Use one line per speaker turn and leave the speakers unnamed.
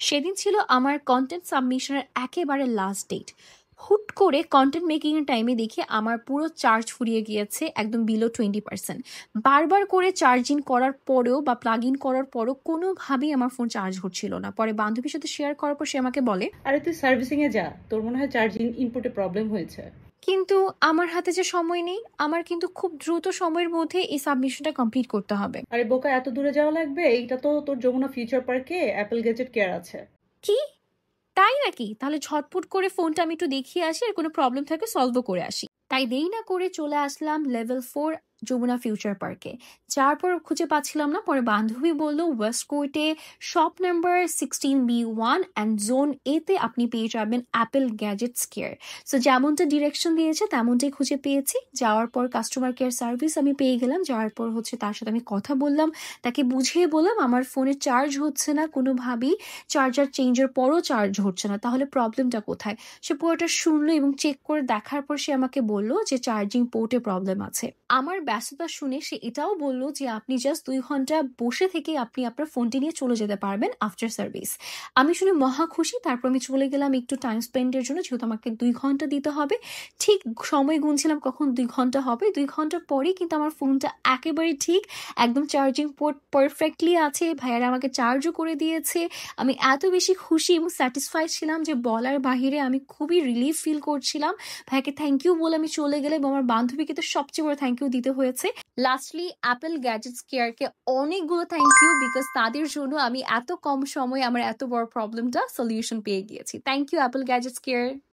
সেদিন ছিল আমার কন্টেন্ট সাবমিশনের একেবারে লাস্ট ডেট। হুট করে কন্টেন্ট মেকিং এর টাইমে দেখি আমার পুরো চার্জ ফুরিয়ে গিয়েছে একদম বিলো 20%। বারবার করে চার্জিং করার পরেও বা প্লাগ ইন করার পরও কোনোভাবেই আমার ফোন চার্জ হচ্ছিল না। পরে বান্ধবীর সাথে শেয়ার করার পর সে আমাকে বলে,
আরে তুই সার্ভিসিং এ যা, তোর মনে হয় চার্জিং ইনপুটে প্রবলেম হয়েছে।
কিন্তু আমার হাতে যে সময় নেই, আমার কিন্তু খুব দ্রুত সময়ের মধ্যে এই সাবমিশনটা কমপ্লিট করতে হবে।
আরে বোকা, এত দূরে যাওয়া লাগবে? এইটা তো তোর যমুনা ফিউচার পার্কে অ্যাপেল গ্যাজেট কেয়ার আছে।
কি? তাই নাকি? তাহলে ঝটপট করে ফোনটা আমি একটু দেখিয়ে আসি, আর কোনো প্রবলেম থাকলে সলভও করে আসি। তাই দেরি না করে চলে আসলাম লেভেল 4 যমুনা ফিউচার পার্কে। যার পর খুঁজে পাচ্ছিলাম না, পরে বান্ধবী বলল ওয়েস্ট কোর্টে shop number 16B1 and zone এতে আপনি পেয়ে যাবেন অ্যাপেল গ্যাজেটস কেয়ার। সো যেমনটা ডিরেকশন দিয়েছে তেমনটাই খুঁজে পেয়েছি। যাওয়ার পর কাস্টমার কেয়ার সার্ভিস আমি পেয়ে গেলাম। যাওয়ার পর তার সাথে আমি কথা বললাম, তাকে বুঝিয়ে বললাম আমার ফোনে চার্জ হচ্ছে না কোনোভাবেই, চার্জার চেঞ্জের পরও চার্জ হচ্ছে না, তাহলে প্রবলেমটা কোথায়। সে পুরোটা শুনলো এবং চেক করে দেখার পর সে আমাকে বলল যে চার্জিং পোর্টে প্রবলেম আছে। আমার ব্যস্ততা শুনে সে এটাও বলল যে আপনি জাস্ট 2 ঘন্টা বসে থেকে আপনি আপনার ফোনটি নিয়ে চলে যেতে পারবেন আফটার সার্ভিস। আমি শুনে মহা খুশি। তারপর আমি চলে গেলাম একটু টাইম স্পেন্ডের জন্য, যেহেতু আমাকে 2 ঘন্টা দিতে হবে। ঠিক সময় গুনছিলাম কখন 2 ঘন্টা হবে, 2 ঘন্টা পরেই কিন্তু আমার ফোনটা একেবারে ঠিক একদম চার্জিং পোর্ট পারফেক্টলি আছে। ভাইয়ারা আমাকে চার্জও করে দিয়েছে। আমি এত বেশি খুশি এবং স্যাটিসফাইড ছিলাম যে বলার বাহিরে। আমি খুবই রিলিফ ফিল করছিলাম। ভাইয়াকে থ্যাংক ইউ বলে আমি চলে গেলে, এবং আমার বান্ধবীকে তো সবচেয়ে বড় থ্যাংক ইউ দিতে হয়েছে। লাস্টলি অ্যাপেল গ্যাজেটস কেয়ারকে অনেকগুলো থ্যাংক ইউ, বিকজ তাদের জন্য আমি এত কম সময়ে আমার এত বড় প্রবলেমটা সলিউশন পেয়ে গিয়েছি। Thank you Apple gadgets care.